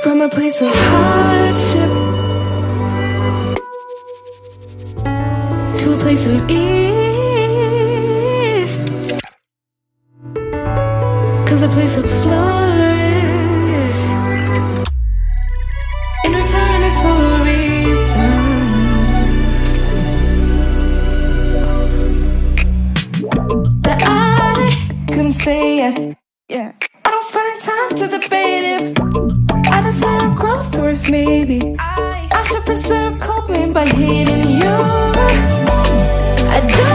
From a place of hardship to a place of ease comes a place of flourish. In return, it's for a reason. That I couldn't say it. Yeah, I don't find time to debate if I deserve growth or if maybe I should preserve coping by hating you. I do